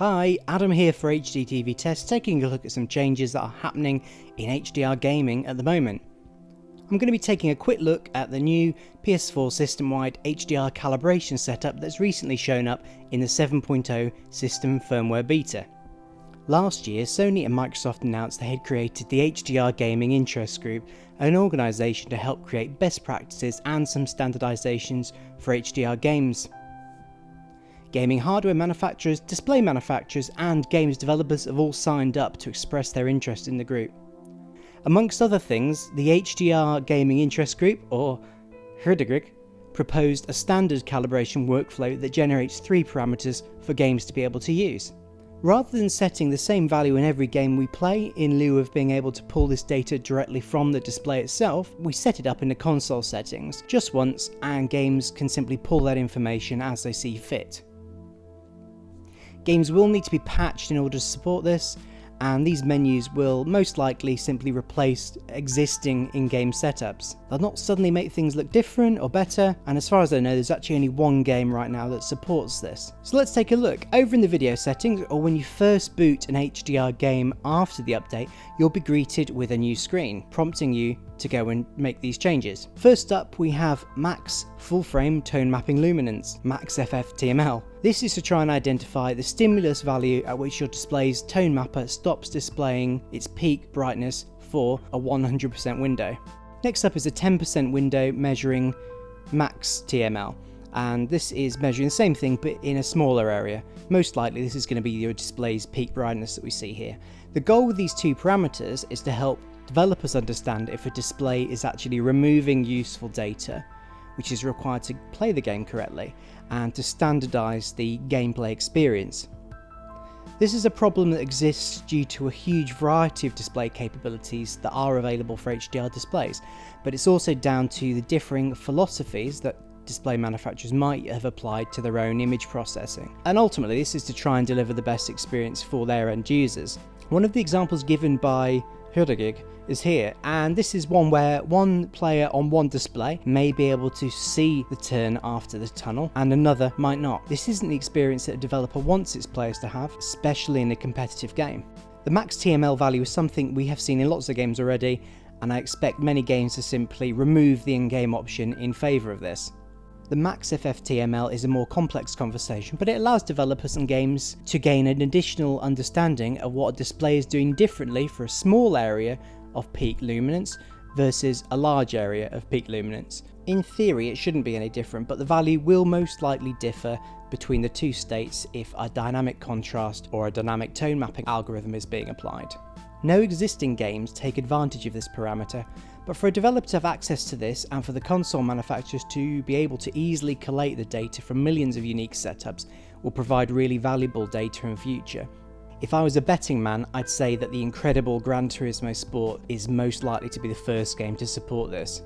Hi, Adam here for HDTV Test, taking a look at some changes that are happening in HDR gaming at the moment. I'm going to be taking a quick look at the new PS4 system-wide HDR calibration setup that's recently shown up in the 7.0 system firmware beta. Last year, Sony and Microsoft announced they had created the HDR Gaming Interest Group, an organisation to help create best practices and some standardisations for HDR games. Gaming hardware manufacturers, display manufacturers and games developers have all signed up to express their interest in the group. Amongst other things, the HDR Gaming Interest Group, or HDGRIG, proposed a standard calibration workflow that generates 3 parameters for games to be able to use. Rather than setting the same value in every game we play, in lieu of being able to pull this data directly from the display itself, we set it up in the console settings just once, and games can simply pull that information as they see fit. Games will need to be patched in order to support this, and these menus will most likely simply replace existing in-game setups. They'll not suddenly make things look different or better, and as far as I know there's actually only one game right now that supports this. So let's take a look. Over in the video settings, or when you first boot an HDR game after the update, you'll be greeted with a new screen, prompting you to go and make these changes. First up, we have Max Full Frame Tone Mapping Luminance, Max FF-TML. This is to try and identify the stimulus value at which your display's tone mapper stops displaying its peak brightness for a 100% window. Next up is a 10% window measuring Max TML, and this is measuring the same thing but in a smaller area. Most likely this is going to be your display's peak brightness that we see here. The goal with these 2 parameters is to help developers understand if a display is actually removing useful data which is required to play the game correctly, and to standardize the gameplay experience. This is a problem that exists due to a huge variety of display capabilities that are available for HDR displays, but it's also down to the differing philosophies that display manufacturers might have applied to their own image processing. And ultimately this is to try and deliver the best experience for their end users. One of the examples given by HDGRIG is here, and this is one where one player on one display may be able to see the turn after the tunnel and another might not. This isn't the experience that a developer wants its players to have, especially in a competitive game. The Max TML value is something we have seen in lots of games already, and I expect many games to simply remove the in-game option in favour of this. The Max FF-TML is a more complex conversation, but it allows developers and games to gain an additional understanding of what a display is doing differently for a small area of peak luminance versus a large area of peak luminance. In theory it shouldn't be any different, but the value will most likely differ between the 2 states if a dynamic contrast or a dynamic tone mapping algorithm is being applied. No existing games take advantage of this parameter, but for a developer to have access to this and for the console manufacturers to be able to easily collate the data from millions of unique setups will provide really valuable data in future. If I was a betting man, I'd say that the incredible Gran Turismo Sport is most likely to be the first game to support this.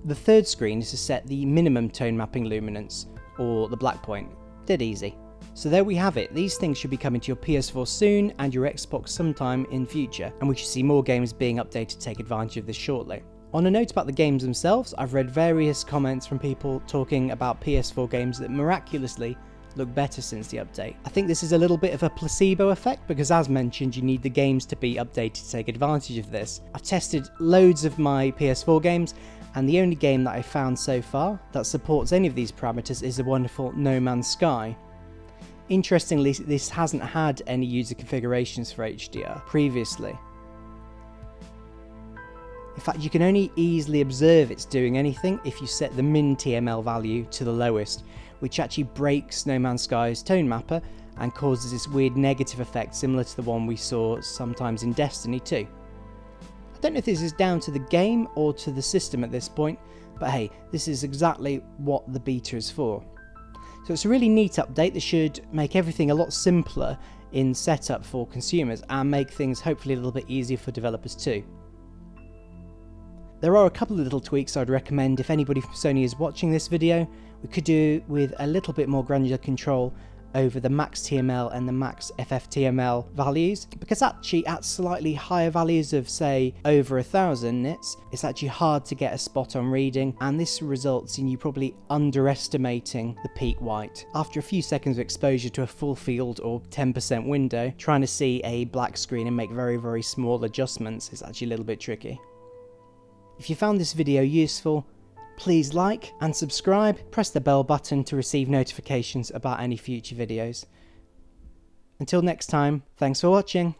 The third screen is to set the minimum tone mapping luminance, or the black point. Dead easy. So there we have it. These things should be coming to your PS4 soon and your Xbox sometime in future, and we should see more games being updated to take advantage of this shortly. On a note about the games themselves, I've read various comments from people talking about PS4 games that miraculously look better since the update. I think this is a little bit of a placebo effect because, as mentioned, you need the games to be updated to take advantage of this. I've tested loads of my PS4 games, and the only game that I've found so far that supports any of these parameters is the wonderful No Man's Sky. Interestingly, this hasn't had any user configurations for HDR previously. In fact, you can only easily observe it's doing anything if you set the min TML value to the lowest, which actually breaks No Man's Sky's tone mapper and causes this weird negative effect similar to the one we saw sometimes in Destiny 2. I don't know if this is down to the game or to the system at this point, but hey, this is exactly what the beta is for. So it's a really neat update that should make everything a lot simpler in setup for consumers and make things hopefully a little bit easier for developers too. There are a couple of little tweaks I'd recommend if anybody from Sony is watching this video. We could do with a little bit more granular control over the max TML and the max FFTML values, because actually at slightly higher values of say over 1000 nits, it's actually hard to get a spot on reading, and this results in you probably underestimating the peak white. After a few seconds of exposure to a full field or 10% window, trying to see a black screen and make very small adjustments is actually a little bit tricky. If you found this video useful, please like and subscribe, press the bell button to receive notifications about any future videos. Until next time, thanks for watching.